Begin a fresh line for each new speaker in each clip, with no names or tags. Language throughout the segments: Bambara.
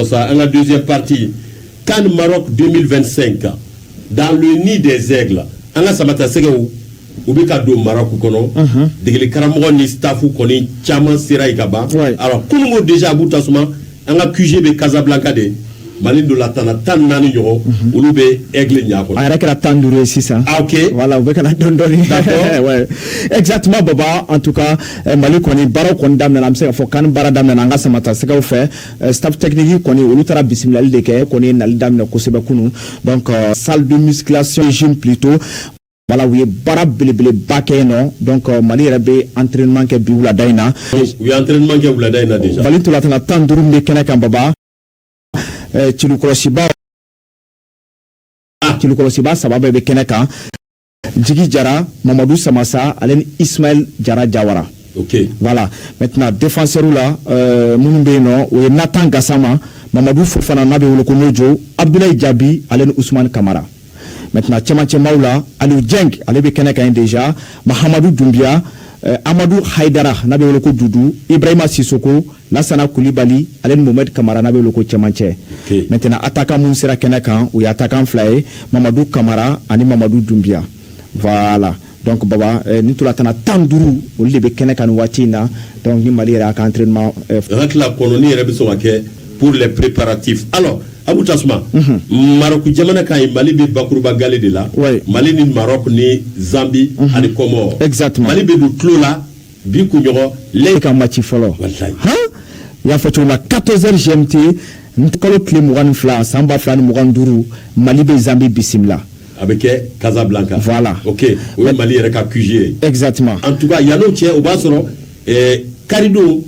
ça, la deuxième partie, Cannes Maroc 2025, dans le nid des aigles, on a Samata Segou, Ubika do Maroc, des Karamoran ni Staffou, Koni, Chaman Sira Igaba. Alors, comme déjà à bout de on a QGB Casablanca de Malin de la Tana Tan Nani Yoro, Ulube Aigle Nyako.
Avec la Tandouré, c'est ça.
Ah, ok.
Voilà, vous la Tandori. Ouais. Exactement, Baba. En tout cas, Mali Koni, Baro Kondam, Namse, Fokan, Baradam, Nanga Samata, c'est qu'on fait. Staff technique, Koni, Ulutara Bissimilal Deke, Koni, Naldam, Kosebakunu. Donc, salle de musculation, gym plutôt. Voilà, oui, barab bilibili baké non. Donc, Mali Rabé, entraînement que Bioula Daina.
Oui, entraînement que Bioula Daina déjà.
Mali tout la Tandourou, de Kenakan Baba. Chilukolosiba sababu be keneka Djigi Jara Mamadou Samassa Alen Ismaël Jara Jawara.
OK.
Voilà. Maintenant défenseur là Mumbeno ou Nathan Gassama Mamadou Fofana Nabe Wolokonojo Abdoulaye Diaby Alen Ousmane Kamara. Maintenant Tchema Maoula Aliou Dieng ale be keneka déjà Mahamadou Doumbia Amadou Haidara Nabe Woloko Doudou Ibrahima Sissoko Lassana Koulibaly Alen Mohamed Kamara Nabe Woloko Tchamanche. Maintenant attaquant Moussera Kenakan ou attaquant Flaé Mamadou Kamara ani Mamadou Doumbia. Voilà. Donc Baba ni tout la tana Tandourou ou lebe Kenakan Watina donc ni Mali ra entraînement
la colonie pour les préparatifs. Alors Abou Tasma, Maroc jamana kay Mali be Bakourouba Galé de là. Mali ni Maroc ni Zambie ani Comores.
Exactement.
Mali be du Clola bi kunyoro
les ka match follow. Hein? Ya fa la 14h GMT nkolo clé Mouran Fla Samba Fla Mouran Dourou Mali be Zambie bisimla.
Avec Casablanca.
Voilà.
OK. Oui, Mali reka QG.
Exactement.
En tout cas, il y a no tien au basoro Karido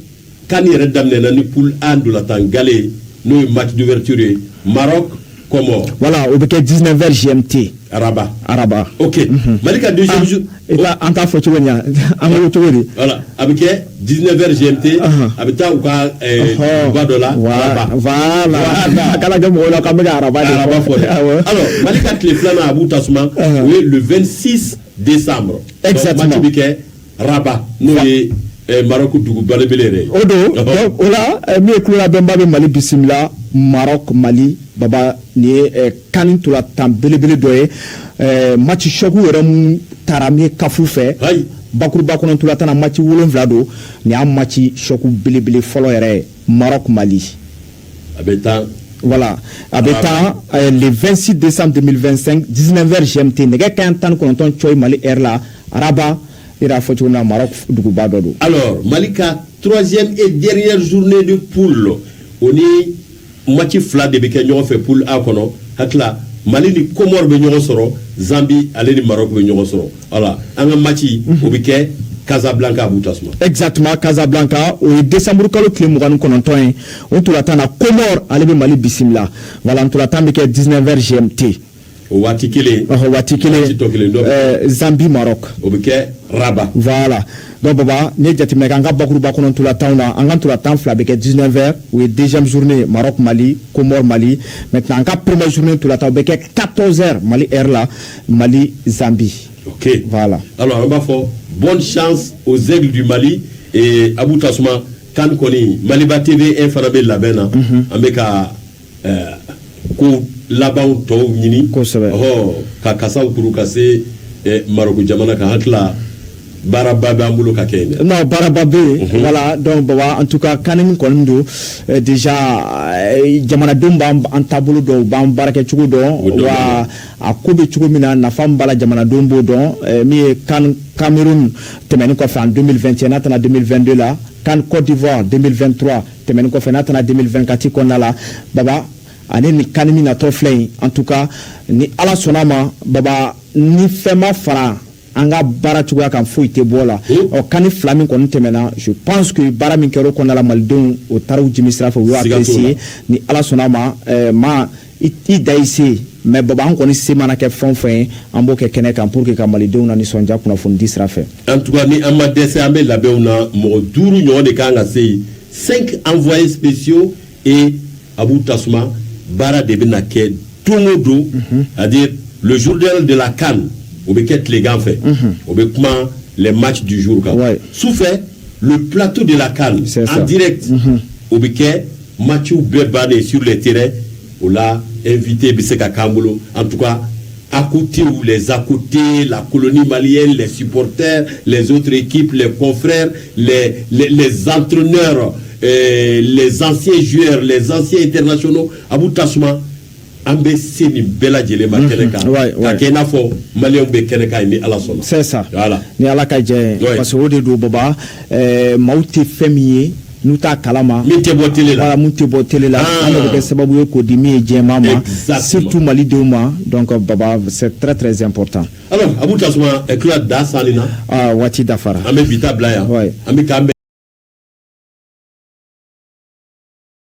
Kani redamne na ni poule 1 de la Tangalé. Nous match d'ouverture Maroc Comores.
Voilà, au bec 19h GMT.
Araba. OK. Malika deuxième jour.
Et là en ta photo nya.
Voilà, avec 19h GMT, avec ta ou pas Guadola.
Voilà. Kala gamo la kamera Araba.
Alors, Malika les flammes à Abou Tasman, oui, le 26 décembre.
Exactement.
Match bec Rabat. Nous Maroc Dougou Balebelere.
Odo, donc ola mi ekula bemba be Mali bisimila Maroc Mali baba ni kanin tula tam belebele doye match choku ram tarami kafu fe Bakourouba kono tula tana match wolonvla do ni am match choku belebele folo ere Maroc Mali
abeta.
Voilà, abeta le 26 décembre 2025 19h GMT nega kan tan kono ton choy Mali air la Araba.
Alors, Malika, troisième et dernière journée de poule. On est moitié flat de Bekenyon fait poule A kono. Hakla, Mali ni Comores benyon soro, Zambie, allez ni Maroc benyon soro. Voilà, un match au Beke, Casablanca à Boutasma.
Exactement, Casablanca, au décembre, quand le Clémouran Konontoin, on tout l'attend à Comores, allez Mali Bissimla. Voilà, on tout l'attend Beke 19h GMT.
Watikile
Zambie Maroc
obike Rabat.
Voilà. Donc baba ne jatime kanga Bakourouba kono tout la temps là en tout la temps fla beke 19h ou deuxième journée Maroc Mali Comores Mali maintenant en première journée tout la temps beke 14h Mali air là Mali Zambie.
OK.
Voilà.
Alors on va faire bonne chance aux aigles du Mali et Abou Tasma kan koni Maliba TV infarabe la bena ambeka ko laban to nyini ka kasa ukuru kase Maroc jamana ka hatla barababe ambulo ka kene
non barababe voilà donc baba en tout cas kanin kondo déjà jamana domba en tableau do ba barake chugo do wa akobe chugo mina na fam bala jamana dombo do mi kan Cameroun temeni ko fa en 2021 atana 2022 là kan Côte d'Ivoire 2023 temeni ko fa atana 2024 konna la baba ani ni kanimi na toflay en tout cas ni ala sonama baba ni fema fara anga bara tuga kan foite bola o kani flamin ko ntemena je pense que bara min kero ko na la maldon o taru jimisra fo wa apprécier ni ala sonama ma i daisi mais baba on koni semana ke fonfen ambo ke kene kan pour que kamalidon na ni sonja kuna fon disra fait
en tout cas ni amade se ambe labe una mo duru nyo de kanga sei 5 envoyés spéciaux et Abou Tasma bara de benake tomodo c'est-à-dire le jour de la CAN au bequet les gars fait au comment les matchs du jour sous fait le plateau de la CAN en direct au bequet match bébé sur le terrain ou là invité Bisseka Kambolo en tout cas à côté ou les à côté la colonie malienne, les supporters, les autres équipes, les confrères, les entraîneurs, les anciens joueurs, les anciens internationaux Abou Tassouma ambesini bela jele ma keneka ka kena fo malien be keneka ni ala sona
c'est ça
voilà
ni ala ka je parce que ode do baba mauti femier nous ta kalama
mute botele la
voilà mute botele la on a sababu ko dimi je mama surtout mali de ma donc baba c'est très très important
alors Abou Tassouma éclat da salina
wati dafara
amé vita blaya amé